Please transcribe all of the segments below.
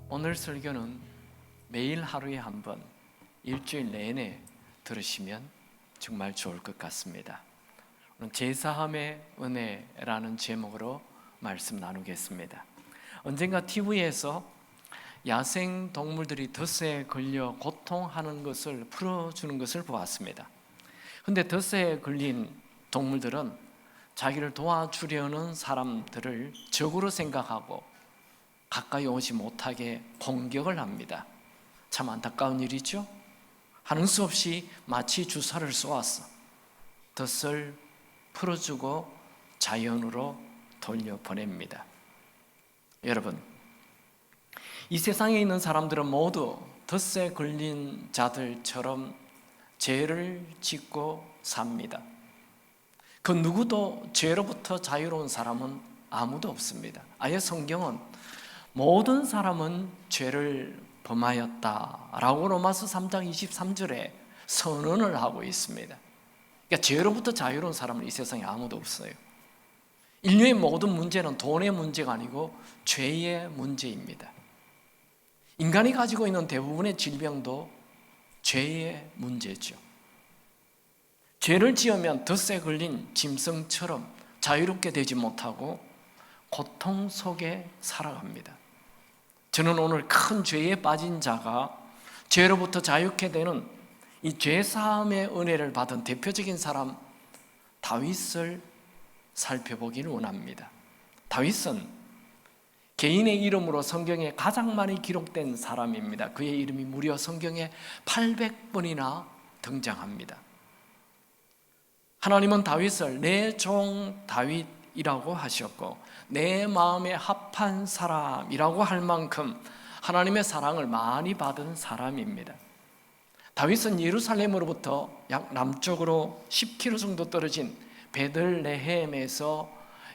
오늘 설교는 매일 하루에 한 번, 일주일 내내 들으시면 정말 좋을 것 같습니다. 오늘 제사함의 은혜라는 제목으로 말씀 나누겠습니다. 언젠가 TV에서 야생 동물들이 덫에 걸려 고통하는 것을 풀어주는 것을 보았습니다. 그런데 덫에 걸린 동물들은 자기를 도와주려는 사람들을 적으로 생각하고 가까이 오지 못하게 공격을 합니다. 참 안타까운 일이죠. 하는 수 없이 마치 주사를 쏘아서 덫을 풀어주고 자연으로 돌려보냅니다. 여러분, 이 세상에 있는 사람들은 모두 덫에 걸린 자들처럼 죄를 짓고 삽니다. 그 누구도 죄로부터 자유로운 사람은 아무도 없습니다. 아예 성경은 모든 사람은 죄를 범하였다라고 로마서 3장 23절에 선언을 하고 있습니다. 그러니까 죄로부터 자유로운 사람은 이 세상에 아무도 없어요. 인류의 모든 문제는 돈의 문제가 아니고 죄의 문제입니다. 인간이 가지고 있는 대부분의 질병도 죄의 문제죠. 죄를 지으면 덫에 걸린 짐승처럼 자유롭게 되지 못하고 고통 속에 살아갑니다. 저는 오늘 큰 죄에 빠진 자가 죄로부터 자유케 되는 이 죄사함의 은혜를 받은 대표적인 사람 다윗을 살펴보기를 원합니다. 다윗은 개인의 이름으로 성경에 가장 많이 기록된 사람입니다. 그의 이름이 무려 성경에 800번이나 등장합니다. 하나님은 다윗을 내 종 다윗이라고 하셨고 내 마음에 합한 사람이라고 할 만큼 하나님의 사랑을 많이 받은 사람입니다. 다윗은 예루살렘으로부터 약 남쪽으로 10km 정도 떨어진 베들레헴에서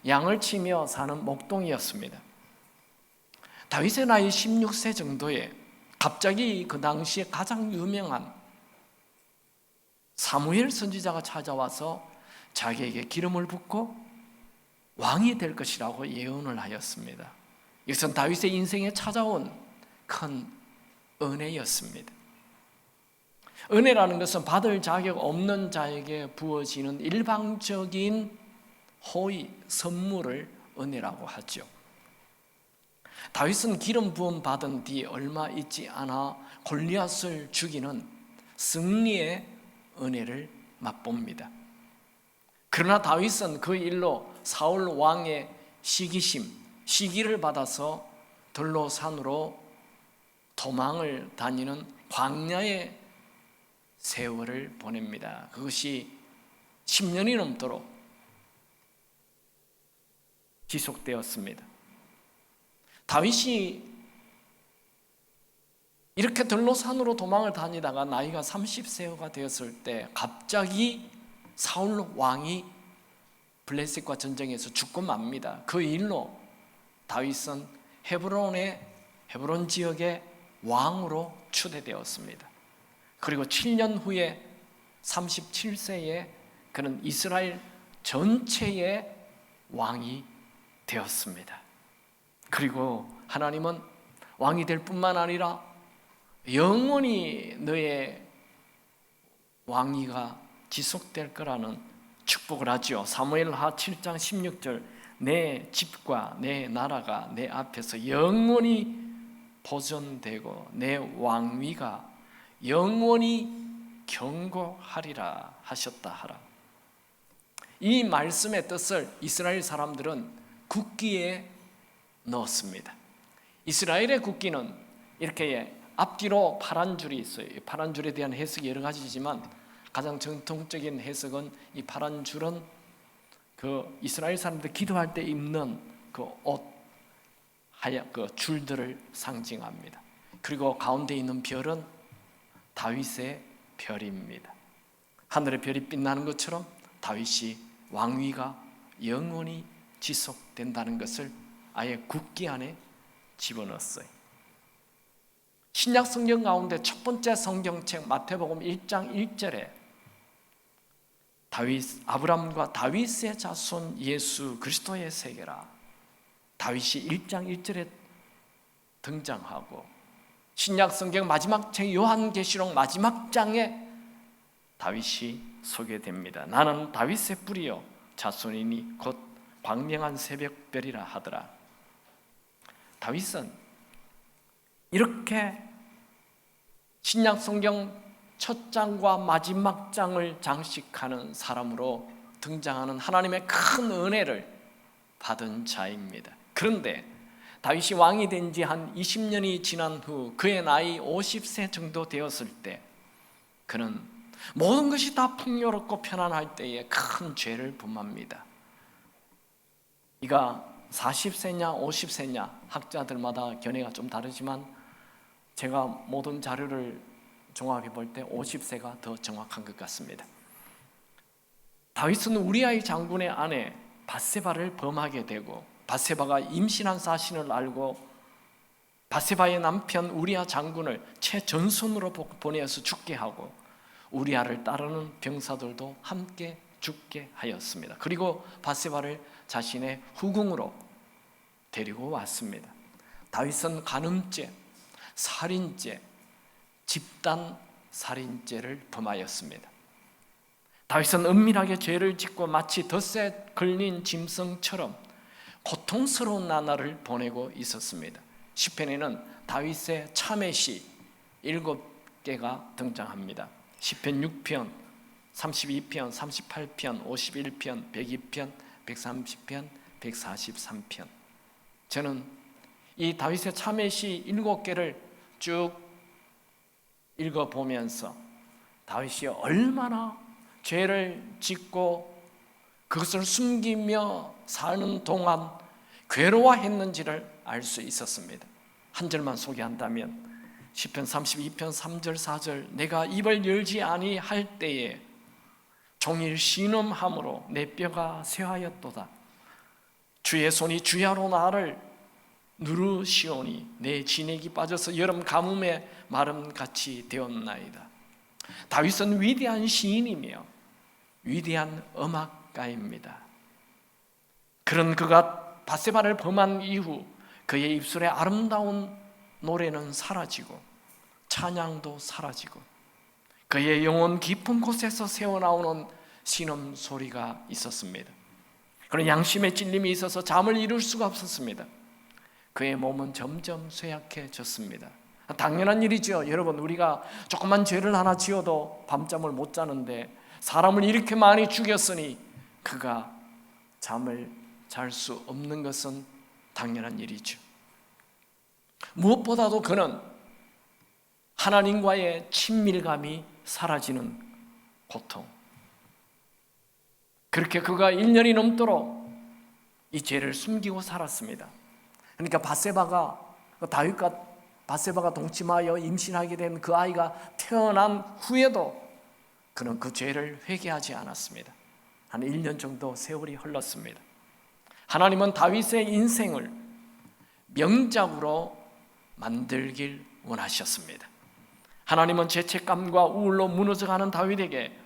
양을 치며 사는 목동이었습니다. 다윗의 나이 16세 정도에 갑자기 그 당시에 가장 유명한 사무엘 선지자가 찾아와서 자기에게 기름을 붓고 왕이 될 것이라고 예언을 하였습니다. 이것은 다윗의 인생에 찾아온 큰 은혜였습니다. 은혜라는 것은 받을 자격 없는 자에게 부어지는 일방적인 호의, 선물을 은혜라고 하죠. 다윗은 기름 부음 받은 뒤 얼마 있지 않아 골리앗을 죽이는 승리의 은혜를 맛봅니다. 그러나 다윗은 그 일로 사울 왕의 시기를 받아서 들로산으로 도망을 다니는 광야의 세월을 보냅니다. 그것이 10년이 넘도록 지속되었습니다. 다윗이 이렇게 들로산으로 도망을 다니다가 나이가 30세가 되었을 때 갑자기 사울 왕이 블레셋과 전쟁에서 죽고 맙니다. 그 일로 다윗은 헤브론 지역의 왕으로 추대되었습니다. 그리고 7년 후에 37세에 그는 이스라엘 전체의 왕이 되었습니다. 그리고 하나님은 왕이 될 뿐만 아니라 영원히 너의 왕위가 지속될 거라는 축복을 하죠. 사무엘하 7장 16절 내 집과 내 나라가 내 앞에서 영원히 보존되고 내 왕위가 영원히 경고하리라 하셨다 하라. 이 말씀의 뜻을 이스라엘 사람들은 국기에 넣었습니다. 이스라엘의 국기는 이렇게 앞뒤로 파란 줄이 있어요. 파란 줄에 대한 해석이 여러 가지지만 가장 정통적인 해석은 이 파란 줄은 그 이스라엘 사람들 기도할 때 입는 그 옷, 하얀 그 줄들을 상징합니다. 그리고 가운데 있는 별은 다윗의 별입니다. 하늘의 별이 빛나는 것처럼 다윗이 왕위가 영원히 지속된다는 것을 아예 국기 안에 집어넣었어요. 신약 성경 가운데 첫 번째 성경책 마태복음 1장 1절에 아브람과 다윗의 자손 예수 그리스도의 세계라. 다윗이 1장 1절에 등장하고 신약 성경 마지막 책 요한계시록 마지막 장에 다윗이 소개됩니다. 나는 다윗의 뿌리요 자손이니 곧 광명한 새벽별이라 하더라. 다윗은 이렇게 신약 성경 첫 장과 마지막 장을 장식하는 사람으로 등장하는 하나님의 큰 은혜를 받은 자입니다. 그런데 다윗이 왕이 된 지 한 20년이 지난 후 그의 나이 50세 정도 되었을 때 그는 모든 것이 다 풍요롭고 편안할 때에 큰 죄를 범합니다. 이가 40세냐 50세냐 학자들마다 견해가 좀 다르지만 제가 모든 자료를 종합해 볼 때 50세가 더 정확한 것 같습니다. 다윗은 우리아의 장군의 아내 밧세바를 범하게 되고 밧세바가 임신한 사실을 알고 밧세바의 남편 우리아 장군을 최전선으로 보내어서 죽게 하고 우리아를 따르는 병사들도 함께 죽게 하였습니다. 그리고 밧세바를 자신의 후궁으로 데리고 왔습니다. 다윗은 간음죄, 살인죄, 집단 살인죄를 범하였습니다. 다윗은 은밀하게 죄를 짓고 마치 덫에 걸린 짐승처럼 고통스러운 나날을 보내고 있었습니다. 시편에는 다윗의 참회시 7개가 등장합니다. 시편 6편, 32편, 38편, 51편, 102편, 130편, 143편. 저는 이 다윗의 참회시 7개를 쭉 읽어보면서 다윗이 얼마나 죄를 짓고 그것을 숨기며 사는 동안 괴로워했는지를 알 수 있었습니다. 한 절만 소개한다면 시편 32편 3절 4절 내가 입을 열지 아니할 때에 종일 신음함으로 내 뼈가 쇠하였도다. 주의 손이 주야로 나를 누르시오니 내 진액이 빠져서 여름 가뭄에 마름같이 되었나이다. 다윗은 위대한 시인이며 위대한 음악가입니다. 그런 그가 밧세바를 범한 이후 그의 입술에 아름다운 노래는 사라지고 찬양도 사라지고 그의 영혼 깊은 곳에서 새어나오는 신음 소리가 있었습니다. 그런 양심의 찔림이 있어서 잠을 이룰 수가 없었습니다. 그의 몸은 점점 쇠약해졌습니다. 당연한 일이죠. 여러분, 우리가 조그만 죄를 하나 지어도 밤잠을 못 자는데 사람을 이렇게 많이 죽였으니 그가 잠을 잘 수 없는 것은 당연한 일이죠. 무엇보다도 그는 하나님과의 친밀감이 사라지는 고통, 그렇게 그가 1년이 넘도록 이 죄를 숨기고 살았습니다. 그러니까 다윗과 밧세바가 동침하여 임신하게 된 그 아이가 태어난 후에도 그는 그 죄를 회개하지 않았습니다. 한 1년 정도 세월이 흘렀습니다. 하나님은 다윗의 인생을 명작으로 만들길 원하셨습니다. 하나님은 죄책감과 우울로 무너져가는 다윗에게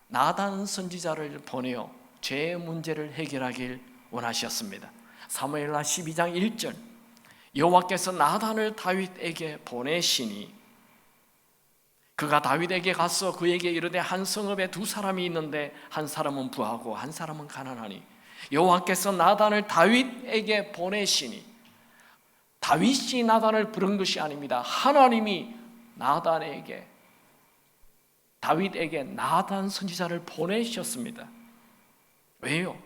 나단 선지자를 보내어 죄의 문제를 해결하길 원하셨습니다. 사무엘하 12장 1절 여호와께서 나단을 다윗에게 보내시니 그가 다윗에게 가서 그에게 이르되 한 성읍에 두 사람이 있는데 한 사람은 부하고 한 사람은 가난하니 여호와께서 나단을 다윗에게 보내시니 다윗이 나단을 부른 것이 아닙니다. 하나님이 다윗에게 나단 선지자를 보내셨습니다. 왜요?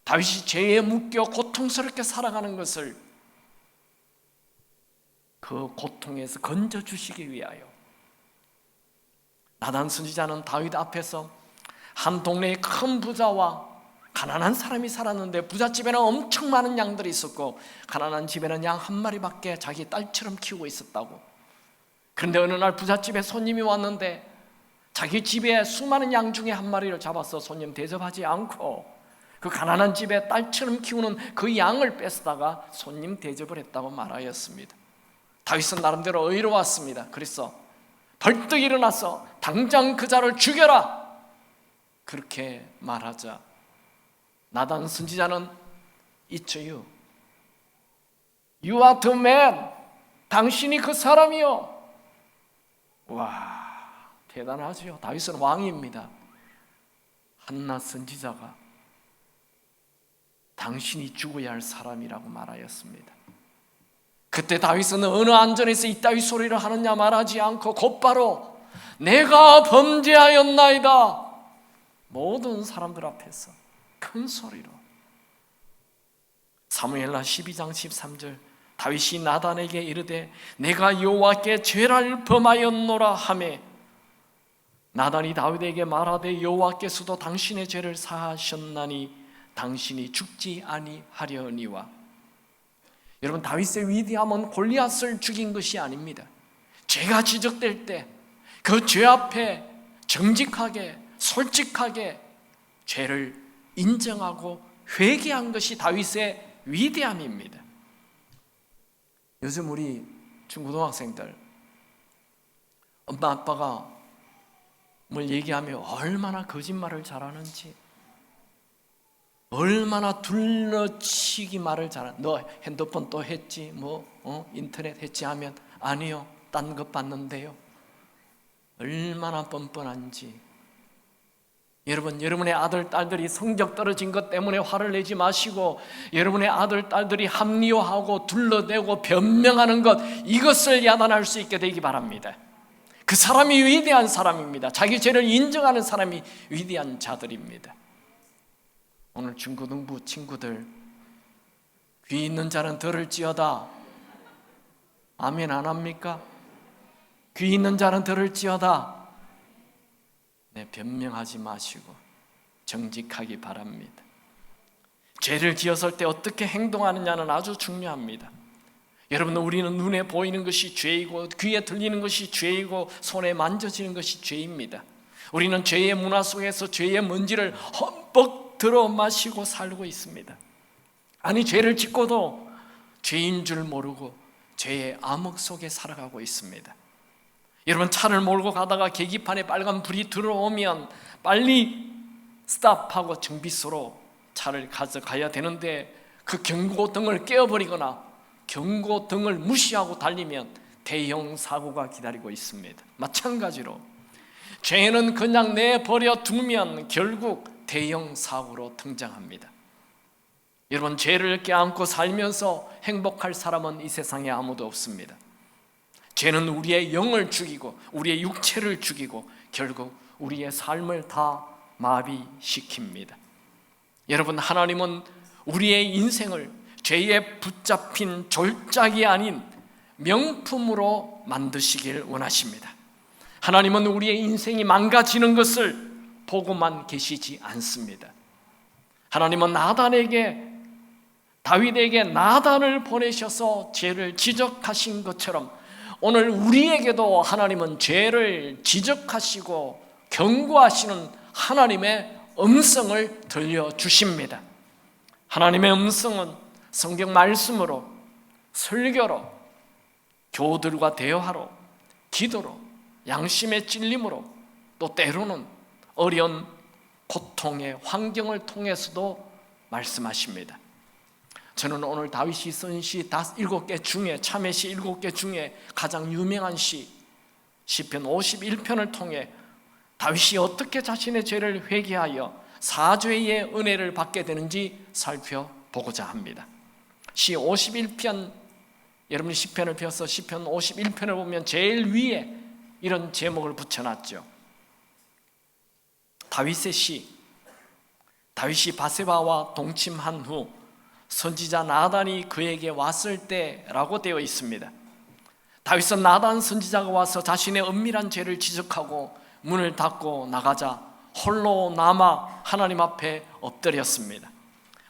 다윗이 죄에 묶여 고통스럽게 살아가는 것을 그 고통에서 건져주시기 위하여. 나단 선지자는 다윗 앞에서 한 동네의 큰 부자와 가난한 사람이 살았는데 부잣집에는 엄청 많은 양들이 있었고 가난한 집에는 양 한 마리밖에 자기 딸처럼 키우고 있었다고. 그런데 어느 날 부잣집에 손님이 왔는데 자기 집에 수많은 양 중에 한 마리를 잡아서 손님 대접하지 않고 그 가난한 집에 딸처럼 키우는 그 양을 뺏다가 손님 대접을 했다고 말하였습니다. 다윗은 나름대로 의로웠습니다. 그래서 벌떡 일어나서 당장 그 자를 죽여라 그렇게 말하자 나단 선지자는 있죠요. You are the man. 당신이 그 사람이요. 와, 대단하죠. 다윗은 왕입니다. 한나 선지자가 당신이 죽어야 할 사람이라고 말하였습니다. 그때 다윗은 어느 안전에서 이따위 소리를 하느냐 말하지 않고 곧바로 내가 범죄하였나이다. 모든 사람들 앞에서 큰 소리로. 사무엘하 12장 13절 다윗이 나단에게 이르되 내가 여호와께 죄를 범하였노라 하매 나단이 다윗에게 말하되 여호와께서도 당신의 죄를 사하셨나니 당신이 죽지 아니하려니와. 여러분, 다윗의 위대함은 골리앗을 죽인 것이 아닙니다. 죄가 지적될 때 그 죄 앞에 정직하게 솔직하게 죄를 인정하고 회개한 것이 다윗의 위대함입니다. 요즘 우리 중고등학생들 엄마 아빠가 뭘 얘기하면 얼마나 거짓말을 잘하는지, 얼마나 둘러치기 말을 잘하는지. 너 핸드폰 또 했지? 인터넷 했지? 하면 아니요, 딴 것 봤는데요. 얼마나 뻔뻔한지. 여러분, 여러분의 아들, 딸들이 성적 떨어진 것 때문에 화를 내지 마시고 여러분의 아들, 딸들이 합리화하고 둘러대고 변명하는 것, 이것을 야단할 수 있게 되기 바랍니다. 그 사람이 위대한 사람입니다. 자기 죄를 인정하는 사람이 위대한 자들입니다. 오늘 중고등부 친구들, 귀 있는 자는 들을지어다. 아멘 안 합니까? 귀 있는 자는 들을지어다. 네, 변명하지 마시고 정직하기 바랍니다. 죄를 지었을 때 어떻게 행동하느냐는 아주 중요합니다. 여러분, 우리는 눈에 보이는 것이 죄이고 귀에 들리는 것이 죄이고 손에 만져지는 것이 죄입니다. 우리는 죄의 문화 속에서 죄의 먼지를 흠뻑 들어 마시고 살고 있습니다. 아니, 죄를 짓고도 죄인 줄 모르고 죄의 암흑 속에 살아가고 있습니다. 여러분, 차를 몰고 가다가 계기판에 빨간 불이 들어오면 빨리 스탑하고 정비소로 차를 가져가야 되는데 그 경고등을 깨어버리거나 경고등을 무시하고 달리면 대형 사고가 기다리고 있습니다. 마찬가지로 죄는 그냥 내버려 두면 결국 대형 사고로 등장합니다. 여러분, 죄를 껴안고 살면서 행복할 사람은 이 세상에 아무도 없습니다. 죄는 우리의 영을 죽이고 우리의 육체를 죽이고 결국 우리의 삶을 다 마비시킵니다. 여러분, 하나님은 우리의 인생을 죄에 붙잡힌 졸작이 아닌 명품으로 만드시길 원하십니다. 하나님은 우리의 인생이 망가지는 것을 보고만 계시지 않습니다. 하나님은 다윗에게 나단을 보내셔서 죄를 지적하신 것처럼 오늘 우리에게도 하나님은 죄를 지적하시고 경고하시는 하나님의 음성을 들려주십니다. 하나님의 음성은 성경 말씀으로, 설교로, 교우들과 대화로, 기도로, 양심의 찔림으로, 또 때로는 어려운 고통의 환경을 통해서도 말씀하십니다. 저는 오늘 다윗이 쓴 시 7개 중에, 참회시 7개 중에 가장 유명한 시 시편 51편을 통해 다윗이 어떻게 자신의 죄를 회개하여 사죄의 은혜를 받게 되는지 살펴보고자 합니다. 시 51편, 여러분이 시편을 펴서 시편 51편을 보면 제일 위에 이런 제목을 붙여놨죠. 다윗의 시. 다윗이 바세바와 동침한 후 선지자 나단이 그에게 왔을 때라고 되어 있습니다. 다윗은 나단 선지자가 와서 자신의 은밀한 죄를 지적하고 문을 닫고 나가자 홀로 남아 하나님 앞에 엎드렸습니다.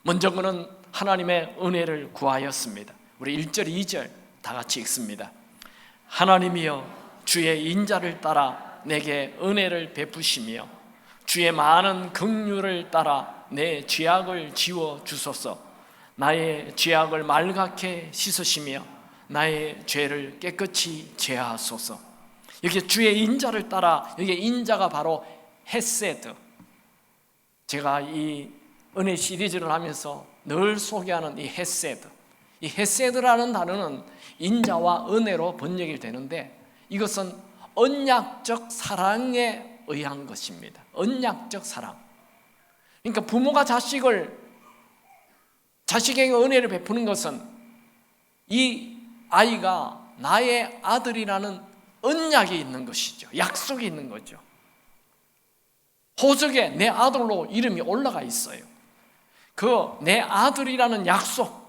먼저 그는 하나님의 은혜를 구하였습니다. 우리 1절 2절 다 같이 읽습니다. 하나님이여, 주의 인자를 따라 내게 은혜를 베푸시며 주의 많은 긍휼을 따라 내 죄악을 지워 주소서. 나의 죄악을 말갛게 씻으시며 나의 죄를 깨끗이 제하소서. 여기 주의 인자를 따라, 여기 인자가 바로 헤세드. 제가 이 은혜 시리즈를 하면서 늘 소개하는 이 헤세드, 이 헤세드라는 단어는 인자와 은혜로 번역이 되는데 이것은 언약적 사랑에 의한 것입니다. 언약적 사랑. 그러니까 부모가 자식에게 은혜를 베푸는 것은 이 아이가 나의 아들이라는 언약이 있는 것이죠. 약속이 있는 거죠. 호적에 내 아들로 이름이 올라가 있어요. 그 내 아들이라는 약속,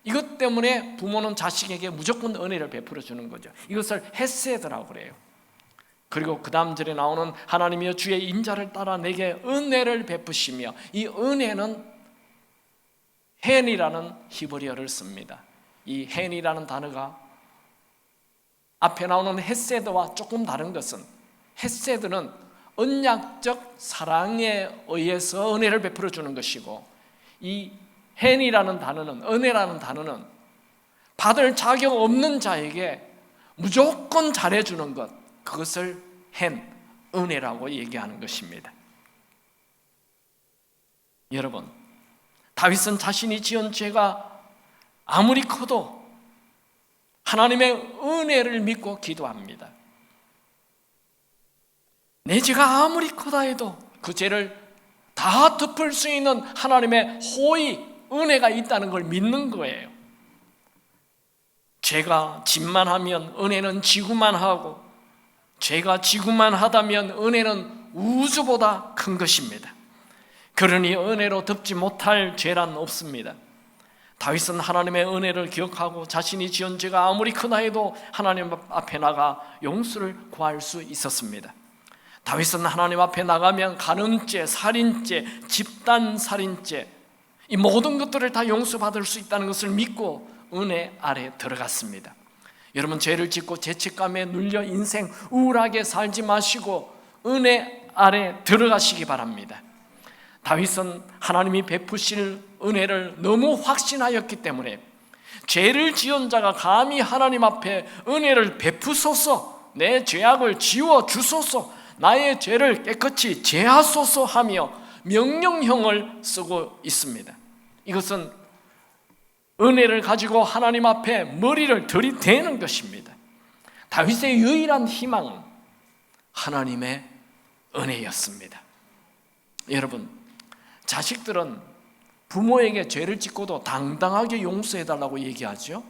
이것 때문에 부모는 자식에게 무조건 은혜를 베풀어 주는 거죠. 이것을 헤세드라고 그래요. 그리고 그 다음 절에 나오는 하나님이여 주의 인자를 따라 내게 은혜를 베푸시며, 이 은혜는 헨이라는 히브리어를 씁니다. 이 헨이라는 단어가 앞에 나오는 헤세드와 조금 다른 것은, 헤세드는 언약적 사랑에 의해서 은혜를 베풀어 주는 것이고, 이 헨이라는 단어는, 은혜라는 단어는 받을 자격 없는 자에게 무조건 잘해주는 것, 그것을 헨, 은혜라고 얘기하는 것입니다. 여러분, 다윗은 자신이 지은 죄가 아무리 커도 하나님의 은혜를 믿고 기도합니다. 내 죄가 아무리 크다 해도 그 죄를 다 덮을 수 있는 하나님의 호의, 은혜가 있다는 걸 믿는 거예요. 죄가 짓만 하면 은혜는 지구만 하고, 죄가 지구만 하다면 은혜는 우주보다 큰 것입니다. 그러니 은혜로 덮지 못할 죄란 없습니다. 다윗은 하나님의 은혜를 기억하고 자신이 지은 죄가 아무리 크다 해도 하나님 앞에 나가 용서를 구할 수 있었습니다. 다윗은 하나님 앞에 나가면 간음죄, 살인죄, 집단살인죄, 이 모든 것들을 다 용서받을 수 있다는 것을 믿고 은혜 아래 들어갔습니다. 여러분, 죄를 짓고 죄책감에 눌려 인생 우울하게 살지 마시고 은혜 아래 들어가시기 바랍니다. 다윗은 하나님이 베푸실 은혜를 너무 확신하였기 때문에 죄를 지은 자가 감히 하나님 앞에 은혜를 베푸소서, 내 죄악을 지워주소서, 나의 죄를 깨끗이 제하소서 하며 명령형을 쓰고 있습니다. 이것은 은혜를 가지고 하나님 앞에 머리를 들이대는 것입니다. 다윗의 유일한 희망은 하나님의 은혜였습니다. 여러분, 자식들은 부모에게 죄를 짓고도 당당하게 용서해달라고 얘기하죠.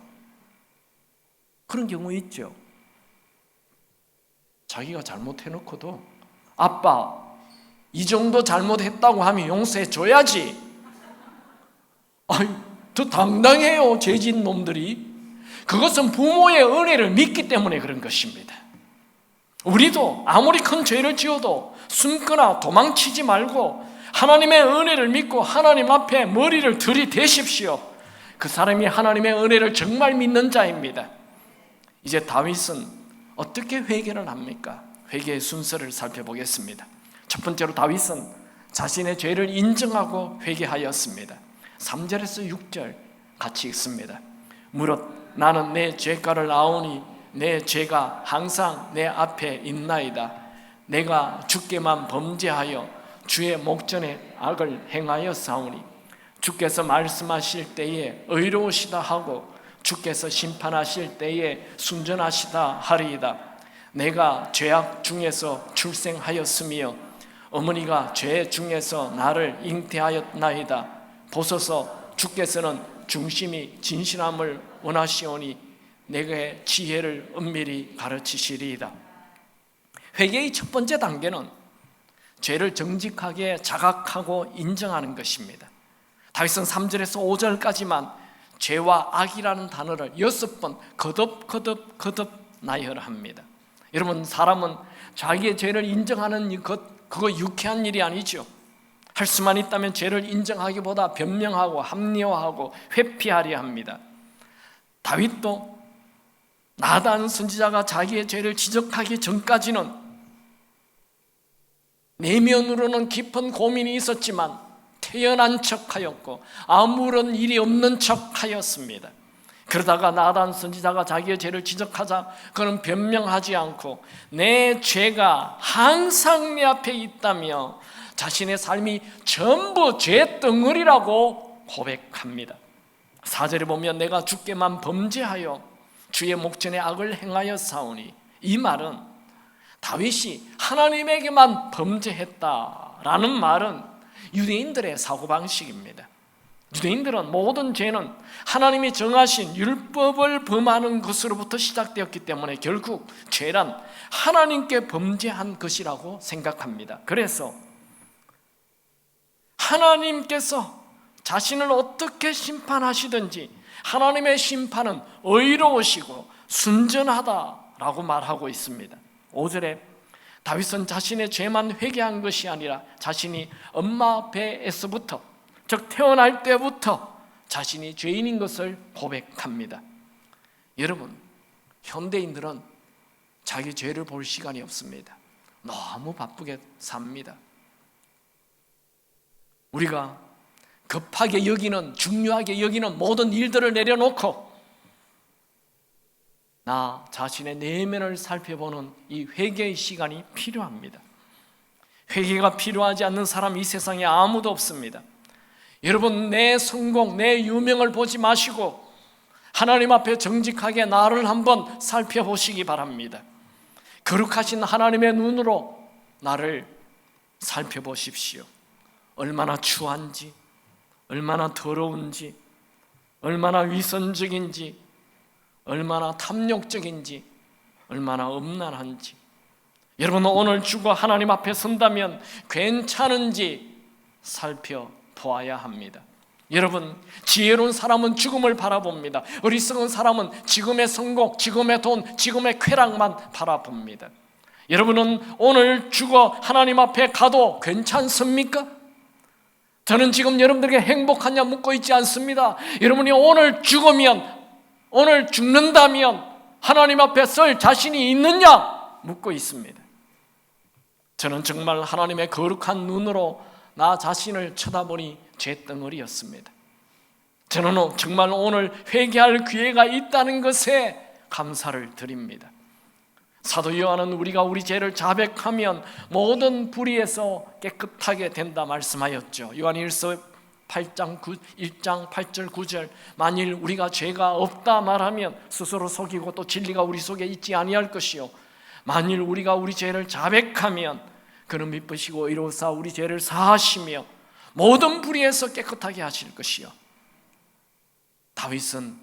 그런 경우 있죠. 자기가 잘못해놓고도 아빠, 이 정도 잘못했다고 하면 용서해줘야지. 아유, 더 당당해요, 죄진 놈들이. 그것은 부모의 은혜를 믿기 때문에 그런 것입니다. 우리도 아무리 큰 죄를 지어도 숨거나 도망치지 말고 하나님의 은혜를 믿고 하나님 앞에 머리를 들이대십시오. 그 사람이 하나님의 은혜를 정말 믿는 자입니다. 이제 다윗은 어떻게 회개를 합니까? 회개의 순서를 살펴보겠습니다. 첫 번째로 다윗은 자신의 죄를 인정하고 회개하였습니다. 3절에서 6절 같이 읽습니다. 무릇 나는 내 죄가를 아오니 내 죄가 항상 내 앞에 있나이다. 내가 주께만 범죄하여 주의 목전에 악을 행하여 싸우니 주께서 말씀하실 때에 의로우시다 하고 주께서 심판하실 때에 순전하시다 하리이다. 내가 죄악 중에서 출생하였으며 어머니가 죄 중에서 나를 잉태하였나이다. 보소서, 주께서는 중심이 진실함을 원하시오니 내게 지혜를 은밀히 가르치시리이다. 회개의 첫 번째 단계는 죄를 정직하게 자각하고 인정하는 것입니다. 다윗은 3절에서 5절까지만 죄와 악이라는 단어를 6번 거듭 나열합니다. 여러분, 사람은 자기의 죄를 인정하는 그거 유쾌한 일이 아니죠. 할 수만 있다면 죄를 인정하기보다 변명하고 합리화하고 회피하려 합니다. 다윗도 나단 선지자가 자기의 죄를 지적하기 전까지는 내면으로는 깊은 고민이 있었지만 태연한 척하였고 아무런 일이 없는 척하였습니다. 그러다가 나단 선지자가 자기의 죄를 지적하자 그는 변명하지 않고 내 죄가 항상 내 앞에 있다며 자신의 삶이 전부 죄덩어리라고 고백합니다. 4절에 보면 내가 주께만 범죄하여 주의 목전에 악을 행하여 사오니, 이 말은 다윗이 하나님에게만 범죄했다라는 말은 유대인들의 사고방식입니다. 유대인들은 모든 죄는 하나님이 정하신 율법을 범하는 것으로부터 시작되었기 때문에 결국 죄란 하나님께 범죄한 것이라고 생각합니다. 그래서 하나님께서 자신을 어떻게 심판하시든지 하나님의 심판은 의로우시고 순전하다라고 말하고 있습니다. 5절에 다윗은 자신의 죄만 회개한 것이 아니라 자신이 엄마 배에서부터, 즉 태어날 때부터 자신이 죄인인 것을 고백합니다. 여러분, 현대인들은 자기 죄를 볼 시간이 없습니다. 너무 바쁘게 삽니다. 우리가 급하게 여기는, 중요하게 여기는 모든 일들을 내려놓고 나 자신의 내면을 살펴보는 이 회개의 시간이 필요합니다. 회개가 필요하지 않는 사람 이 세상에 아무도 없습니다. 여러분, 내 성공, 내 유명을 보지 마시고 하나님 앞에 정직하게 나를 한번 살펴보시기 바랍니다. 거룩하신 하나님의 눈으로 나를 살펴보십시오. 얼마나 추한지, 얼마나 더러운지, 얼마나 위선적인지, 얼마나 탐욕적인지, 얼마나 음란한지. 여러분, 오늘 주고 하나님 앞에 선다면 괜찮은지 살펴보아야 합니다. 여러분, 지혜로운 사람은 죽음을 바라봅니다. 어리석은 사람은 지금의 성공, 지금의 돈, 지금의 쾌락만 바라봅니다. 여러분은 오늘 죽어 하나님 앞에 가도 괜찮습니까? 저는 지금 여러분들에게 행복하냐 묻고 있지 않습니다. 여러분이 오늘 죽으면, 오늘 죽는다면 하나님 앞에 설 자신이 있느냐 묻고 있습니다. 저는 정말 하나님의 거룩한 눈으로 나 자신을 쳐다보니 죄덩어리였습니다. 저는 정말 오늘 회개할 기회가 있다는 것에 감사를 드립니다. 사도 요한은 우리가 우리 죄를 자백하면 모든 불의에서 깨끗하게 된다 말씀하였죠. 요한일서 1장 8절 9절, 만일 우리가 죄가 없다 말하면 스스로 속이고 또 진리가 우리 속에 있지 아니할 것이요, 만일 우리가 우리 죄를 자백하면 그는 미쁘시고 의로우사 우리 죄를 사하시며 모든 불의에서 깨끗하게 하실 것이요. 다윗은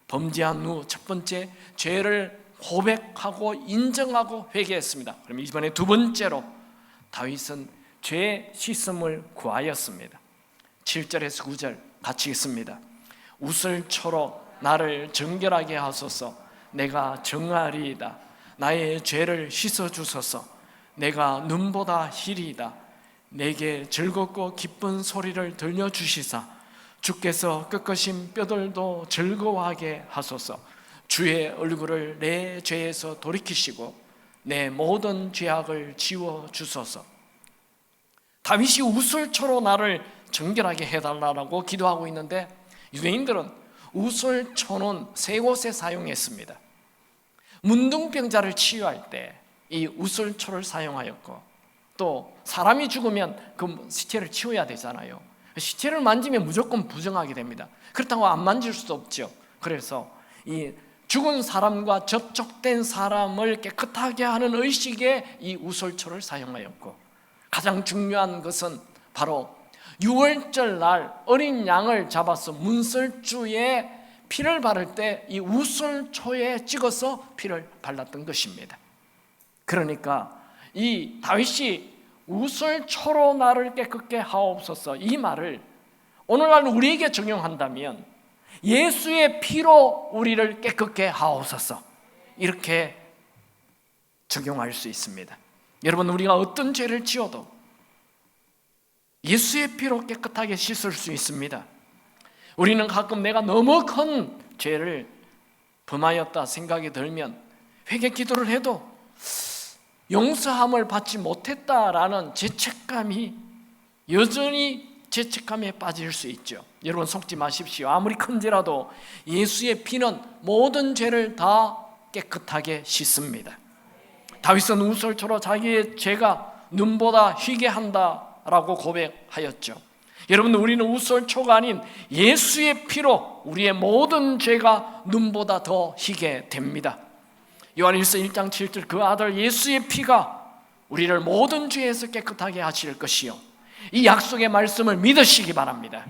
범죄한 후 첫 번째 죄를 고백하고 인정하고 회개했습니다. 그럼 이번에 두 번째로 다윗은 죄 씻음을 구하였습니다. 7절에서 9절 같이 읽습니다. 웃을초로 나를 정결하게 하소서. 내가 정하리이다. 나의 죄를 씻어주소서. 내가 눈보다 희리이다. 내게 즐겁고 기쁜 소리를 들려주시사 주께서 꺾으신 뼈들도 즐거워하게 하소서. 주의 얼굴을 내 죄에서 돌이키시고 내 모든 죄악을 지워주소서. 다윗이 웃을초로 나를 정결하게 해달라고 기도하고 있는데, 유대인들은 웃을초는 세 곳에 사용했습니다. 문둥병자를 치유할 때 이 웃을초를 사용하였고, 또 사람이 죽으면 그 시체를 치워야 되잖아요. 시체를 만지면 무조건 부정하게 됩니다. 그렇다고 안 만질 수도 없죠. 그래서 이 죽은 사람과 접촉된 사람을 깨끗하게 하는 의식에 이 웃을초를 사용하였고, 가장 중요한 것은 바로 유월절 날 어린 양을 잡아서 문설주에 피를 바를 때 이 웃을초에 찍어서 피를 발랐던 것입니다. 그러니까 이 다윗이 웃을초로 나를 깨끗게 하옵소서, 이 말을 오늘날 우리에게 적용한다면 예수의 피로 우리를 깨끗게 하옵소서, 이렇게 적용할 수 있습니다. 여러분, 우리가 어떤 죄를 지어도 예수의 피로 깨끗하게 씻을 수 있습니다. 우리는 가끔 내가 너무 큰 죄를 범하였다 생각이 들면 회개 기도를 해도 용서함을 받지 못했다라는 죄책감이, 여전히 죄책감에 빠질 수 있죠. 여러분, 속지 마십시오. 아무리 큰 죄라도 예수의 피는 모든 죄를 다 깨끗하게 씻습니다. 다윗은 웃을초로 자기의 죄가 눈보다 희게 한다라고 고백하였죠. 여러분, 우리는 우솔초가 아닌 예수의 피로 우리의 모든 죄가 눈보다 더 희게 됩니다. 요한일서 1장 7절, 그 아들 예수의 피가 우리를 모든 죄에서 깨끗하게 하실 것이요, 이 약속의 말씀을 믿으시기 바랍니다.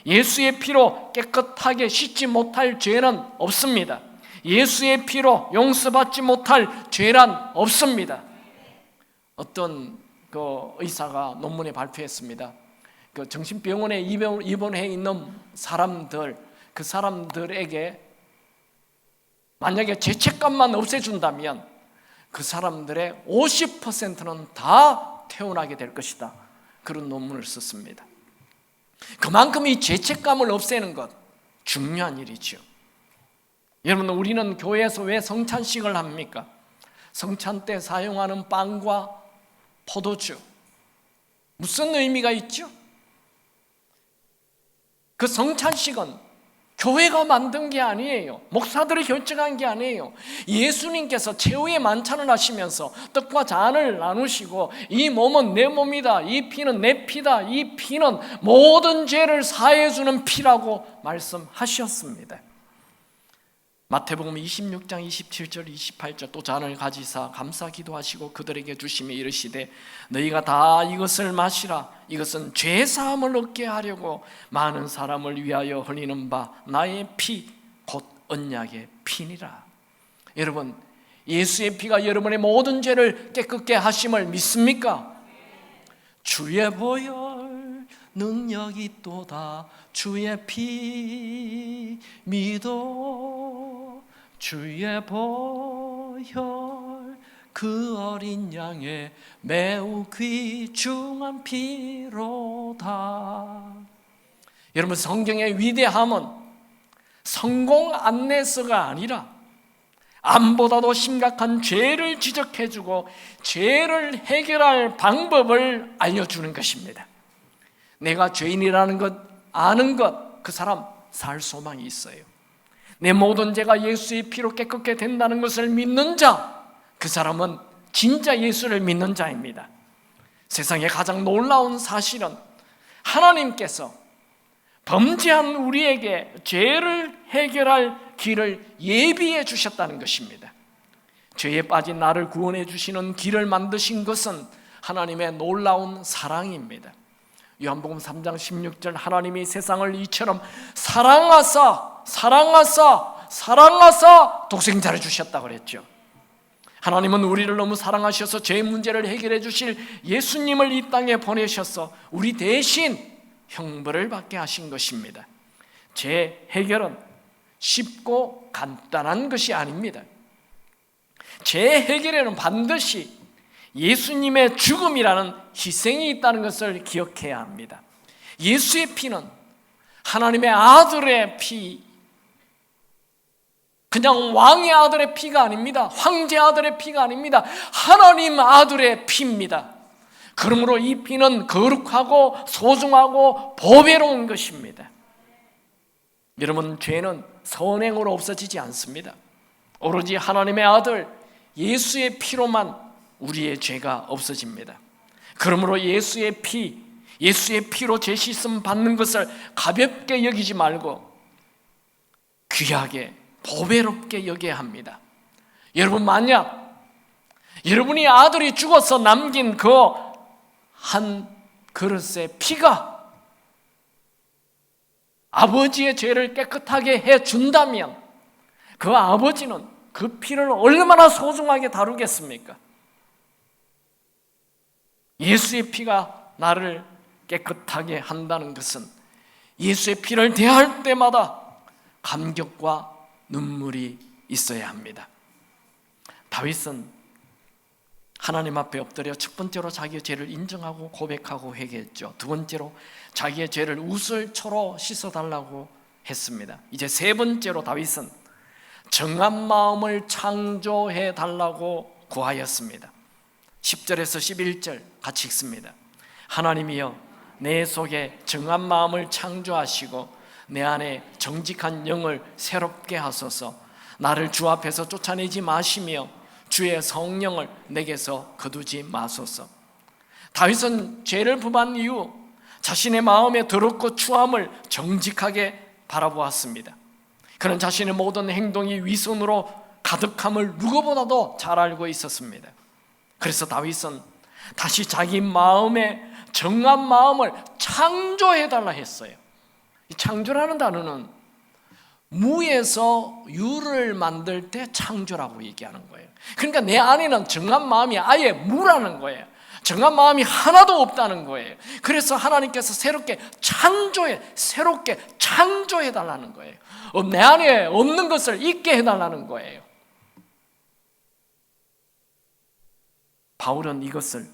예수의 피로 깨끗하게 씻지 못할 죄는 없습니다. 예수의 피로 용서받지 못할 죄란 없습니다. 어떤 의사가 논문에 발표했습니다. 정신병원에 입원해 있는 사람들, 그 사람들에게 만약에 죄책감만 없애준다면 그 사람들의 50%는 다 태어나게 될 것이다. 그런 논문을 썼습니다. 그만큼 이 죄책감을 없애는 것 중요한 일이죠. 여러분, 우리는 교회에서 왜 성찬식을 합니까? 성찬 때 사용하는 빵과 포도주, 무슨 의미가 있죠? 그 성찬식은 교회가 만든 게 아니에요. 목사들이 결정한 게 아니에요. 예수님께서 최후의 만찬을 하시면서 떡과 잔을 나누시고, 이 몸은 내 몸이다, 이 피는 내 피다, 이 피는 모든 죄를 사해주는 피라고 말씀하셨습니다. 마태복음 26장 27절 28절, 또 잔을 가지사 감사 기도하시고 그들에게 주시며 이르시되, 너희가 다 이것을 마시라. 이것은 죄사함을 얻게 하려고 많은 사람을 위하여 흘리는 바 나의 피, 곧 언약의 피니라. 여러분, 예수의 피가 여러분의 모든 죄를 깨끗게 하심을 믿습니까? 주의 보혈 능력이 있도다. 주의 피 믿어. 주의 보혈 그 어린 양의 매우 귀중한 피로다. 여러분, 성경의 위대함은 성공 안내서가 아니라 암보다도 심각한 죄를 지적해주고 죄를 해결할 방법을 알려주는 것입니다. 내가 죄인이라는 것 아는 것, 그 사람 살 소망이 있어요. 내 모든 죄가 예수의 피로 깨끗게 된다는 것을 믿는 자, 그 사람은 진짜 예수를 믿는 자입니다. 세상에 가장 놀라운 사실은 하나님께서 범죄한 우리에게 죄를 해결할 길을 예비해 주셨다는 것입니다. 죄에 빠진 나를 구원해 주시는 길을 만드신 것은 하나님의 놀라운 사랑입니다. 요한복음 3장 16절, 하나님이 세상을 이처럼 사랑하사 독생자를 주셨다고 그랬죠. 하나님은 우리를 너무 사랑하셔서 죄의 문제를 해결해 주실 예수님을 이 땅에 보내셔서 우리 대신 형벌을 받게 하신 것입니다. 죄 해결은 쉽고 간단한 것이 아닙니다. 죄 해결에는 반드시 예수님의 죽음이라는 희생이 있다는 것을 기억해야 합니다. 예수의 피는 하나님의 아들의 피, 그냥 왕의 아들의 피가 아닙니다. 황제 아들의 피가 아닙니다. 하나님 아들의 피입니다. 그러므로 이 피는 거룩하고 소중하고 보배로운 것입니다. 여러분, 죄는 선행으로 없어지지 않습니다. 오로지 하나님의 아들 예수의 피로만 우리의 죄가 없어집니다. 그러므로 예수의 피로 죄 씻음 받는 것을 가볍게 여기지 말고 귀하게 보배롭게 여겨야 합니다. 여러분, 만약 여러분이 아들이 죽어서 남긴 그 한 그릇의 피가 아버지의 죄를 깨끗하게 해준다면 그 아버지는 그 피를 얼마나 소중하게 다루겠습니까? 예수의 피가 나를 깨끗하게 한다는 것은 예수의 피를 대할 때마다 감격과 눈물이 있어야 합니다. 다윗은 하나님 앞에 엎드려 첫 번째로 자기의 죄를 인정하고 고백하고 회개했죠. 두 번째로 자기의 죄를 우슬초로 씻어달라고 했습니다. 이제 세 번째로 다윗은 정한 마음을 창조해달라고 구하였습니다. 10절에서 11절 같이 읽습니다. 하나님이여, 내 속에 정한 마음을 창조하시고 내 안에 정직한 영을 새롭게 하소서. 나를 주 앞에서 쫓아내지 마시며 주의 성령을 내게서 거두지 마소서. 다윗은 죄를 범한 이후 자신의 마음에 더럽고 추함을 정직하게 바라보았습니다. 그는 자신의 모든 행동이 위선으로 가득함을 누구보다도 잘 알고 있었습니다. 그래서 다윗은 다시 자기 마음에 정한 마음을 창조해달라 했어요. 이 창조라는 단어는 무에서 유를 만들 때 창조라고 얘기하는 거예요. 그러니까 내 안에는 정한 마음이 아예 무라는 거예요. 정한 마음이 하나도 없다는 거예요. 그래서 하나님께서 새롭게 창조해달라는 거예요. 내 안에 없는 것을 있게 해달라는 거예요. 바울은 이것을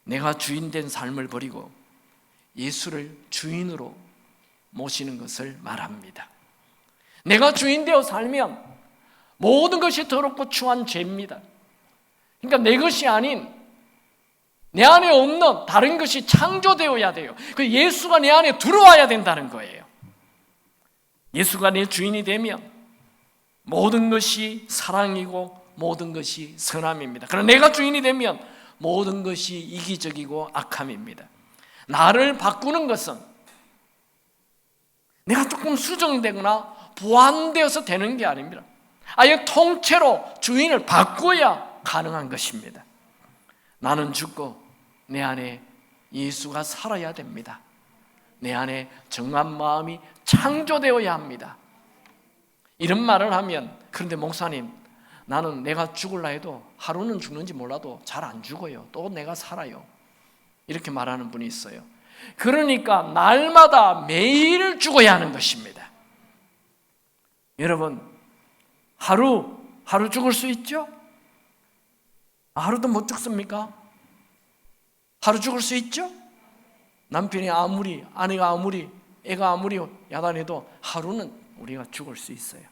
내가 주인된 삶을 버리고 예수를 주인으로 모시는 것을 말합니다. 내가 주인되어 살면 모든 것이 더럽고 추한 죄입니다. 그러니까 내 것이 아닌 내 안에 없는 다른 것이 창조되어야 돼요. 그 예수가 내 안에 들어와야 된다는 거예요. 예수가 내 주인이 되면 모든 것이 사랑이고 모든 것이 선함입니다. 그러나 내가 주인이 되면 모든 것이 이기적이고 악함입니다. 나를 바꾸는 것은 내가 조금 수정되거나 보완되어서 되는 게 아닙니다. 아예 통째로 주인을 바꿔야 가능한 것입니다. 나는 죽고 내 안에 예수가 살아야 됩니다. 내 안에 정한 마음이 창조되어야 합니다. 이런 말을 하면, 그런데 목사님, 나는 내가 죽을라 해도 하루는 죽는지 몰라도 잘 안 죽어요. 또 내가 살아요. 이렇게 말하는 분이 있어요. 그러니까 날마다 매일 죽어야 하는 것입니다. 여러분, 하루 죽을 수 있죠? 하루도 못 죽습니까? 하루 죽을 수 있죠? 남편이 아무리, 아내가 아무리, 애가 아무리 야단해도 하루는 우리가 죽을 수 있어요.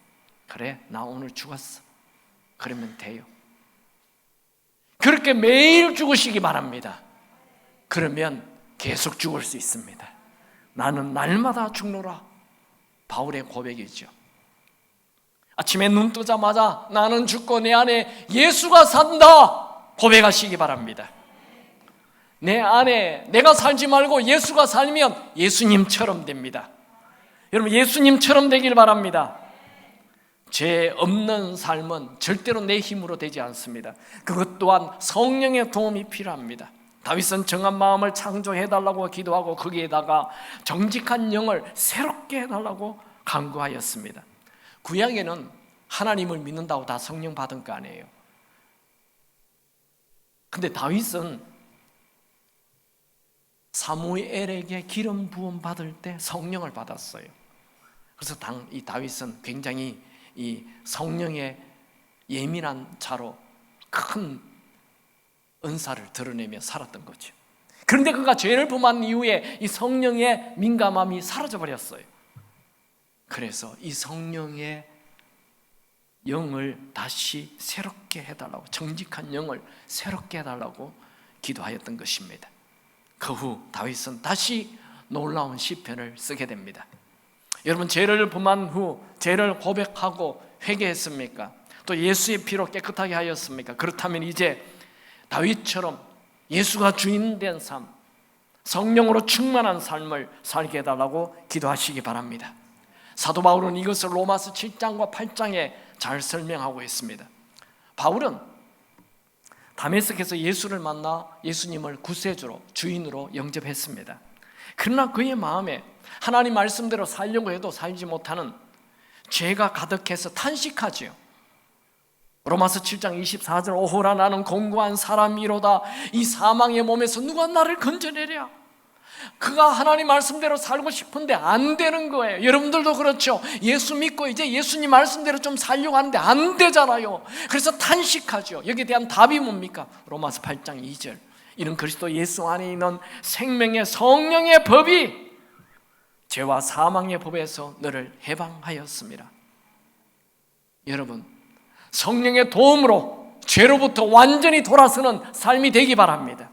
그래, 나 오늘 죽었어. 그러면 돼요. 그렇게 매일 죽으시기 바랍니다. 그러면 계속 죽을 수 있습니다. 나는 날마다 죽노라. 바울의 고백이죠. 아침에 눈 뜨자마자 나는 죽고 내 안에 예수가 산다 고백하시기 바랍니다. 내 안에 내가 살지 말고 예수가 살면 예수님처럼 됩니다. 여러분, 예수님처럼 되길 바랍니다. 죄 없는 삶은 절대로 내 힘으로 되지 않습니다. 그것 또한 성령의 도움이 필요합니다. 다윗은 정한 마음을 창조해달라고 기도하고 거기에다가 정직한 영을 새롭게 해달라고 간구하였습니다. 구약에는 하나님을 믿는다고 다 성령 받은 거 아니에요. 근데 다윗은 사무엘에게 기름 부음 받을 때 성령을 받았어요. 그래서 이 다윗은 굉장히 이 성령의 예민한 자로 큰 은사를 드러내며 살았던 거죠. 그런데 그가 죄를 범한 이후에 이 성령의 민감함이 사라져 버렸어요. 그래서 이 성령의 영을 다시 새롭게 해달라고, 정직한 영을 새롭게 해달라고 기도하였던 것입니다. 그 후 다윗은 다시 놀라운 시편을 쓰게 됩니다. 여러분, 죄를 범한 후 죄를 고백하고 회개했습니까? 또 예수의 피로 깨끗하게 하였습니까? 그렇다면 이제 다윗처럼 예수가 주인된 삶, 성령으로 충만한 삶을 살게 해달라고 기도하시기 바랍니다. 사도 바울은 이것을 로마서 7장과 8장에 잘 설명하고 있습니다. 바울은 다메섹에서 예수를 만나 예수님을 구세주로, 주인으로 영접했습니다. 그러나 그의 마음에 하나님 말씀대로 살려고 해도 살지 못하는 죄가 가득해서 탄식하지요. 로마서 7장 24절, 오호라 나는 공고한 사람이로다. 이 사망의 몸에서 누가 나를 건져내랴. 그가 하나님 말씀대로 살고 싶은데 안 되는 거예요. 여러분들도 그렇죠. 예수 믿고 이제 예수님 말씀대로 좀 살려고 하는데 안 되잖아요. 그래서 탄식하죠. 여기에 대한 답이 뭡니까? 로마서 8장 2절, 이는 그리스도 예수 안에 있는 생명의 성령의 법이 죄와 사망의 법에서 너를 해방하였습니다. 여러분, 성령의 도움으로 죄로부터 완전히 돌아서는 삶이 되기 바랍니다.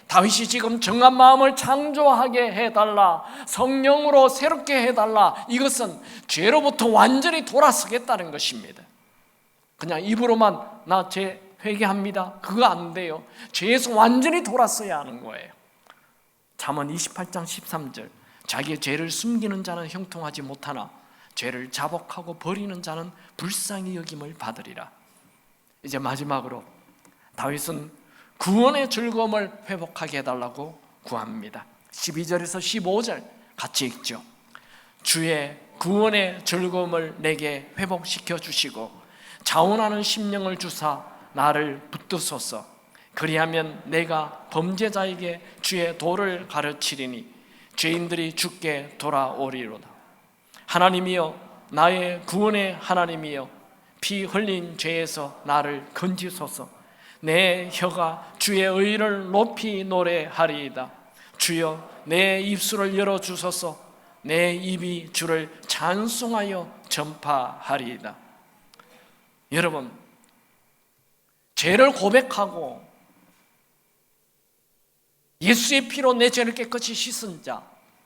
다윗이 지금 정한 마음을 창조하게 해달라, 성령으로 새롭게 해달라, 이것은 죄로부터 완전히 돌아서겠다는 것입니다. 그냥 입으로만 나 죄 회개합니다, 그거 안 돼요. 죄에서 완전히 돌아서야 하는 거예요. 잠언 28장 13절 자기의 죄를 숨기는 자는 형통하지 못하나 죄를 자복하고 버리는 자는 불쌍히 여김을 받으리라. 이제 마지막으로 다윗은 구원의 즐거움을 회복하게 해달라고 구합니다. 12절에서 15절 같이 읽죠. 주의 구원의 즐거움을 내게 회복시켜 주시고 자원하는 심령을 주사 나를 붙드소서. 그리하면 내가 범죄자에게 주의 도를 가르치리니 죄인들이 주께 돌아오리로다. 하나님이여, 나의 구원의 하나님이여, 피 흘린 죄에서 나를 건지소서. 내 혀가 주의 의를 높이 노래하리이다. 주여, 내 입술을 열어주소서. 내 입이 주를 찬송하여 전파하리이다. 여러분, 죄를 고백하고 예수의 피로 내 죄를 깨끗이 씻은 자,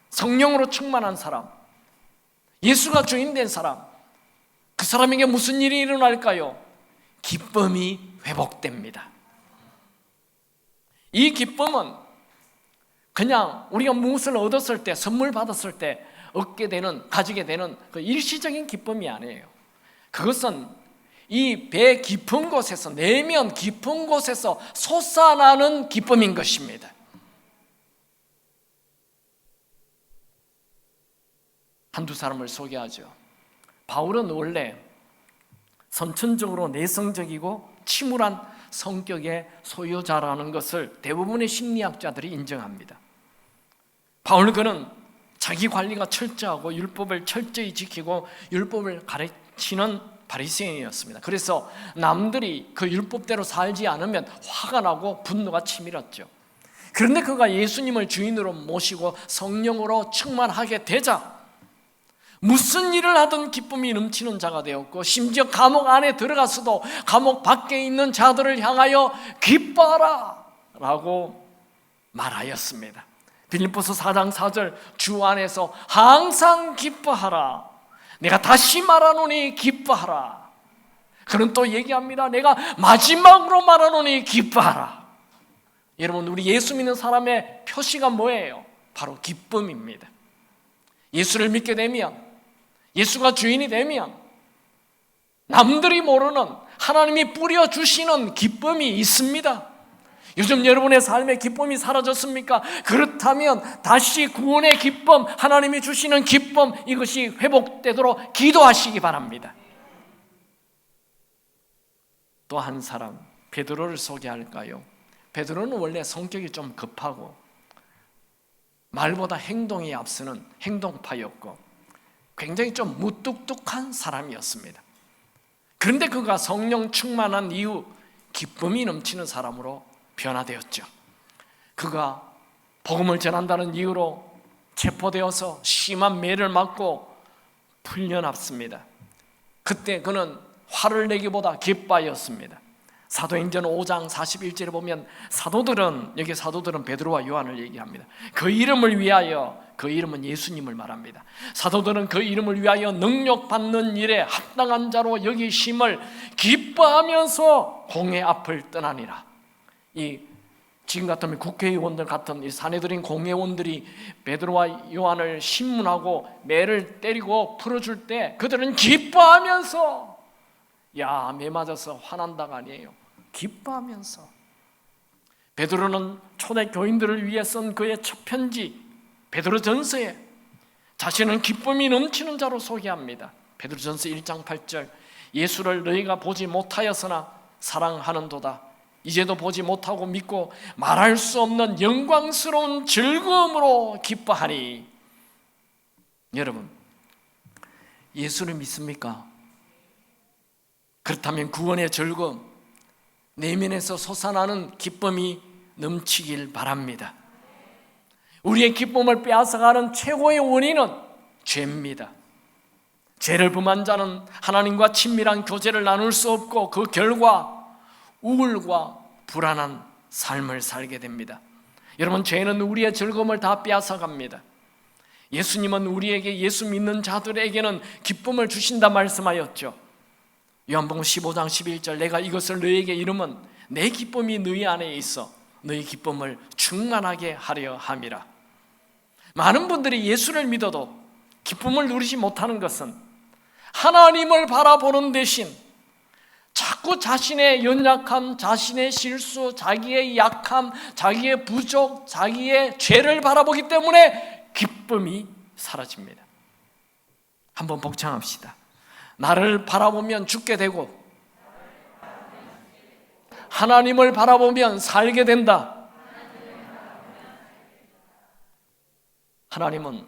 성령으로 충만한 사람, 예수가 주인 된 사람, 그 사람에게 무슨 일이 일어날까요? 기쁨이 회복됩니다. 이 기쁨은 그냥 우리가 무엇을 얻었을 때, 선물 받았을 때 얻게 되는, 가지게 되는 그 일시적인 기쁨이 아니에요. 그것은 이 배 깊은 곳에서, 내면 깊은 곳에서 솟아나는 기쁨인 것입니다. 한두 사람을 소개하죠. 바울은 원래 선천적으로 내성적이고 침울한 성격의 소유자라는 것을 대부분의 심리학자들이 인정합니다. 바울 그는 자기 관리가 철저하고 율법을 철저히 지키고 율법을 가르치는 바리새인이었습니다. 그래서 남들이 그 율법대로 살지 않으면 화가 나고 분노가 치밀었죠. 그런데 그가 예수님을 주인으로 모시고 성령으로 충만하게 되자 무슨 일을 하든 기쁨이 넘치는 자가 되었고, 심지어 감옥 안에 들어가서도 감옥 밖에 있는 자들을 향하여 기뻐하라 라고 말하였습니다. 빌립보서 4장 4절, 주 안에서 항상 기뻐하라. 내가 다시 말하노니 기뻐하라. 그는 또 얘기합니다. 내가 마지막으로 말하노니 기뻐하라. 여러분, 우리 예수 믿는 사람의 표시가 뭐예요? 바로 기쁨입니다. 예수를 믿게 되면, 예수가 주인이 되면 남들이 모르는 하나님이 뿌려주시는 기쁨이 있습니다. 요즘 여러분의 삶에 기쁨이 사라졌습니까? 그렇다면 다시 구원의 기쁨, 하나님이 주시는 기쁨, 이것이 회복되도록 기도하시기 바랍니다. 또 한 사람, 베드로를 소개할까요? 베드로는 원래 성격이 좀 급하고 말보다 행동이 앞서는 행동파였고 굉장히 좀 무뚝뚝한 사람이었습니다. 그런데 그가 성령 충만한 이후 기쁨이 넘치는 사람으로 변화되었죠. 그가 복음을 전한다는 이유로 체포되어서 심한 매를 맞고 풀려났습니다. 그때 그는 화를 내기보다 기뻐하였습니다. 사도행전 5장 41절에 보면 여기 사도들은 베드로와 요한을 얘기합니다. 그 이름을 위하여, 그 이름은 예수님을 말합니다. 사도들은 그 이름을 위하여 능력받는 일에 합당한 자로 여기심을 기뻐하면서 공회 앞을 떠나니라. 지금 같으면 국회의원들 같은 이 사내들인 공회원들이 베드로와 요한을 신문하고 매를 때리고 풀어줄 때 그들은 기뻐하면서, 야, 매 맞아서 화난다가 아니에요. 기뻐하면서. 베드로는 초대 교인들을 위해 쓴 그의 첫 편지 베드로전서에 자신은 기쁨이 넘치는 자로 소개합니다. 베드로전서 1장 8절, 예수를 너희가 보지 못하였으나 사랑하는도다. 이제도 보지 못하고 믿고 말할 수 없는 영광스러운 즐거움으로 기뻐하니. 여러분, 예수를 믿습니까? 그렇다면 구원의 즐거움, 내면에서 솟아나는 기쁨이 넘치길 바랍니다. 우리의 기쁨을 빼앗아가는 최고의 원인은 죄입니다. 죄를 범한 자는 하나님과 친밀한 교제를 나눌 수 없고 그 결과 우울과 불안한 삶을 살게 됩니다. 여러분, 죄는 우리의 즐거움을 다 빼앗아갑니다. 예수님은 우리에게, 예수 믿는 자들에게는 기쁨을 주신다 말씀하였죠. 요한복음 15장 11절, 내가 이것을 너희에게 이름은 내 기쁨이 너희 안에 있어 너희 기쁨을 충만하게 하려 함이라. 많은 분들이 예수를 믿어도 기쁨을 누리지 못하는 것은 하나님을 바라보는 대신 자꾸 자신의 연약함, 자신의 실수, 자기의 약함, 자기의 부족, 자기의 죄를 바라보기 때문에 기쁨이 사라집니다. 한번 복창합시다. 나를 바라보면 죽게 되고 하나님을 바라보면 살게 된다. 하나님은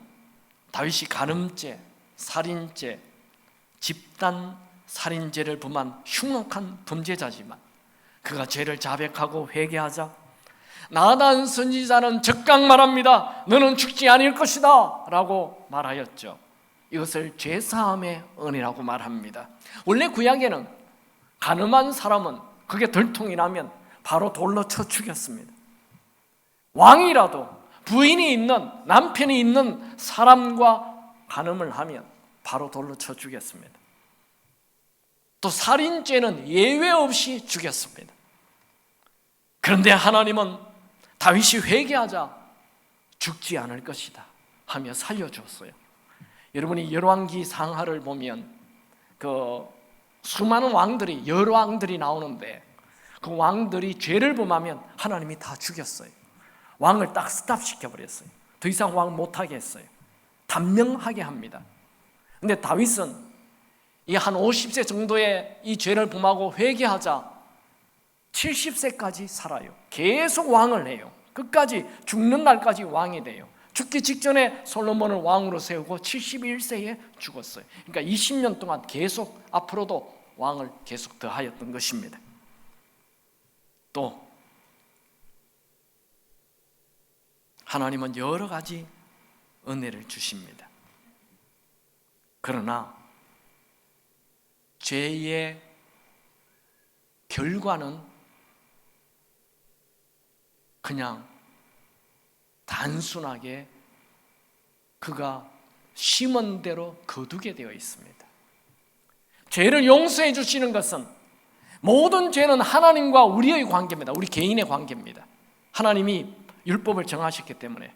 다윗이 간음죄, 살인죄, 집단 살인죄를 범한 흉악한 범죄자지만 그가 죄를 자백하고 회개하자 나단 선지자는 적각 말합니다. 너는 죽지 않을 것이다 라고 말하였죠. 이것을 죄사함의 은혜라고 말합니다. 원래 구약에는 간음한 사람은 그게 들통이 나면 바로 돌로 쳐 죽였습니다. 왕이라도 부인이 있는, 남편이 있는 사람과 간음을 하면 바로 돌로 쳐 죽였습니다. 또 살인죄는 예외 없이 죽였습니다. 그런데 하나님은 다윗이 회개하자 죽지 않을 것이다 하며 살려주었어요. 여러분이 열왕기 상하를 보면 그 수많은 왕들이, 여러 왕들이 나오는데 그 왕들이 죄를 범하면 하나님이 다 죽였어요. 왕을 딱 스탑시켜버렸어요. 더 이상 왕 못하게 했어요. 단명하게 합니다. 근데 다윗은 이 한 50세 정도의 이 죄를 범하고 회개하자 70세까지 살아요. 계속 왕을 해요. 끝까지 죽는 날까지 왕이 돼요. 죽기 직전에 솔로몬을 왕으로 세우고 71세에 죽었어요. 그러니까 20년 동안 계속 앞으로도 왕을 계속 더하였던 것입니다. 또 하나님은 여러 가지 은혜를 주십니다. 그러나 죄의 결과는 그냥 단순하게 그가 심은 대로 거두게 되어 있습니다. 죄를 용서해 주시는 것은 모든 죄는 하나님과 우리의 관계입니다. 우리 개인의 관계입니다. 하나님이 율법을 정하셨기 때문에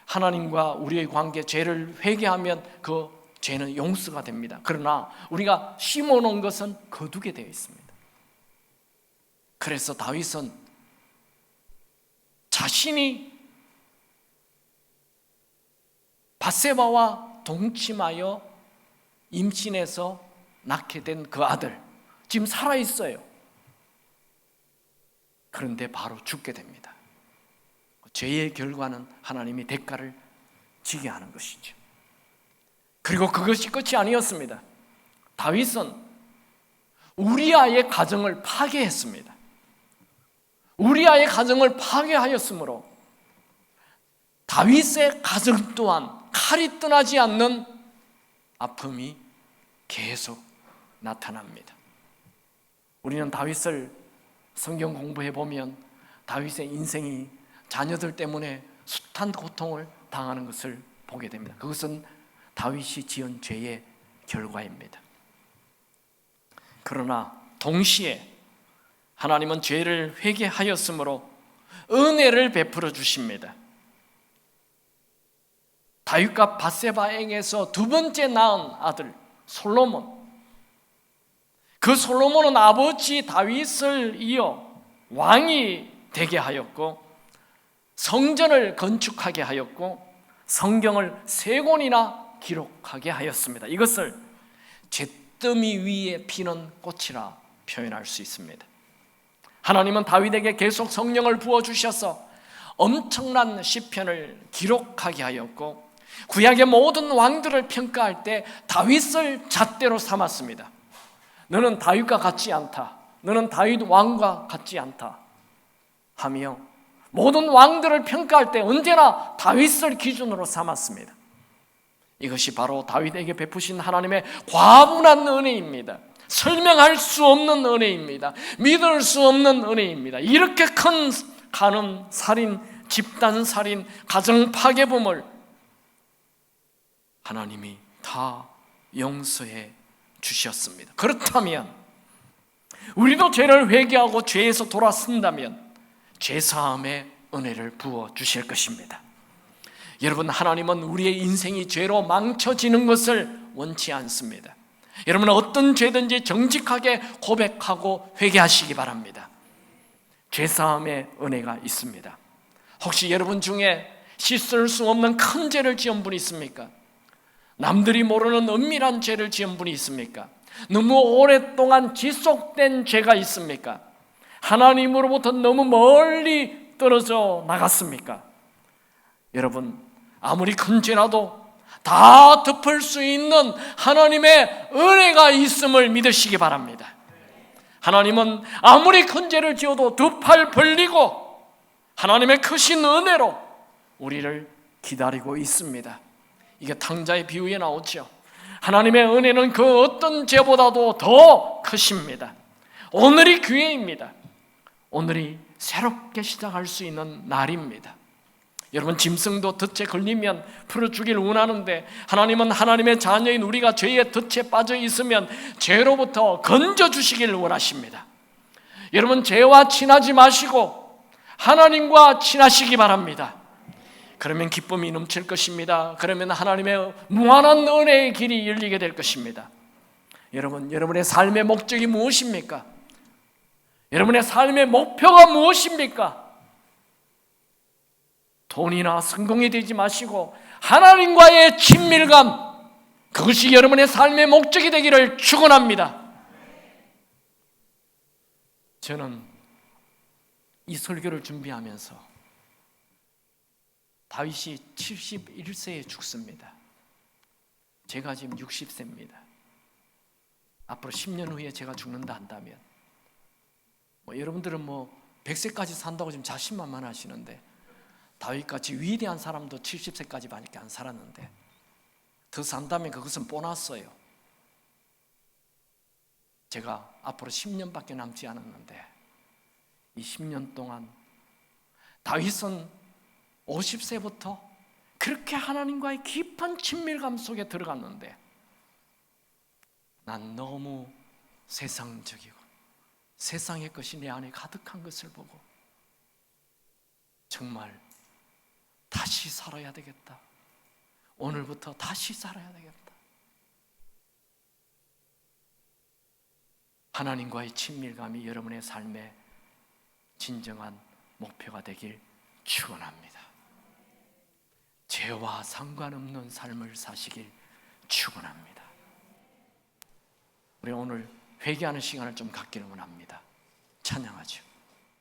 하나님과 우리의 관계, 죄를 회개하면 그 죄는 용서가 됩니다. 그러나 우리가 심어놓은 것은 거두게 되어 있습니다. 그래서 다윗은 자신이 밧세바와 동침하여 임신해서 낳게 된 그 아들 지금 살아있어요. 그런데 바로 죽게 됩니다. 죄의 결과는 하나님이 대가를 지게 하는 것이죠. 그리고 그것이 끝이 아니었습니다. 다윗은 우리아의 가정을 파괴했습니다. 우리아의 가정을 파괴하였으므로 다윗의 가정 또한 칼이 떠나지 않는 아픔이 계속 나타납니다. 우리는 다윗을 성경 공부해 보면 다윗의 인생이 자녀들 때문에 숱한 고통을 당하는 것을 보게 됩니다. 그것은 다윗이 지은 죄의 결과입니다. 그러나 동시에 하나님은 죄를 회개하였으므로 은혜를 베풀어 주십니다. 다윗과 밧세바에게서 두 번째 낳은 아들 솔로몬, 그 솔로몬은 아버지 다윗을 이어 왕이 되게 하였고 성전을 건축하게 하였고 성경을 3권이나 기록하게 하였습니다. 이것을 잿더미 위에 피는 꽃이라 표현할 수 있습니다. 하나님은 다윗에게 계속 성령을 부어주셔서 엄청난 시편을 기록하게 하였고 구약의 모든 왕들을 평가할 때 다윗을 잣대로 삼았습니다. 너는 다윗과 같지 않다, 너는 다윗 왕과 같지 않다 하며 모든 왕들을 평가할 때 언제나 다윗을 기준으로 삼았습니다. 이것이 바로 다윗에게 베푸신 하나님의 과분한 은혜입니다. 설명할 수 없는 은혜입니다. 믿을 수 없는 은혜입니다. 이렇게 큰 간음, 살인, 집단 살인, 가정 파괴범을 하나님이 다 용서해 주셨습니다. 그렇다면 우리도 죄를 회개하고 죄에서 돌아선다면 죄사함의 은혜를 부어 주실 것입니다. 여러분, 하나님은 우리의 인생이 죄로 망쳐지는 것을 원치 않습니다. 여러분은 어떤 죄든지 정직하게 고백하고 회개하시기 바랍니다. 죄사함의 은혜가 있습니다. 혹시 여러분 중에 씻을 수 없는 큰 죄를 지은 분이 있습니까? 남들이 모르는 은밀한 죄를 지은 분이 있습니까? 너무 오랫동안 지속된 죄가 있습니까? 하나님으로부터 너무 멀리 떨어져 나갔습니까? 여러분, 아무리 큰 죄라도 다 덮을 수 있는 하나님의 은혜가 있음을 믿으시기 바랍니다. 하나님은 아무리 큰 죄를 지어도 두 팔 벌리고 하나님의 크신 은혜로 우리를 기다리고 있습니다. 이게 탕자의 비유에 나오죠. 하나님의 은혜는 그 어떤 죄보다도 더 크십니다. 오늘이 기회입니다. 오늘이 새롭게 시작할 수 있는 날입니다. 여러분, 짐승도 덫에 걸리면 풀어주길 원하는데 하나님은 하나님의 자녀인 우리가 죄의 덫에 빠져 있으면 죄로부터 건져주시길 원하십니다. 여러분, 죄와 친하지 마시고 하나님과 친하시기 바랍니다. 그러면 기쁨이 넘칠 것입니다. 그러면 하나님의 무한한 은혜의 길이 열리게 될 것입니다. 여러분, 여러분의 삶의 목적이 무엇입니까? 여러분의 삶의 목표가 무엇입니까? 돈이나 성공이 되지 마시고 하나님과의 친밀감, 그것이 여러분의 삶의 목적이 되기를 축원합니다. 저는 이 설교를 준비하면서 다윗이 71세에 죽습니다. 제가 지금 60세입니다. 앞으로 10년 후에 제가 죽는다 한다면 여러분들은 100세까지 산다고 지금 자신만만 하시는데 다윗같이 위대한 사람도 70세까지밖에 안 살았는데 더 산다면 그것은 보너스예요. 제가 앞으로 10년밖에 남지 않았는데 이 10년 동안 다윗은 50세부터 그렇게 하나님과의 깊은 친밀감 속에 들어갔는데 난 너무 세상적이고 세상의 것이 내 안에 가득한 것을 보고 정말 다시 살아야 되겠다. 오늘부터 다시 살아야 되겠다. 하나님과의 친밀감이 여러분의 삶의 진정한 목표가 되길 축원합니다. 죄와 상관없는 삶을 사시길 축원합니다. 우리 오늘 회개하는 시간을 좀 갖기를 원합니다. 찬양하죠.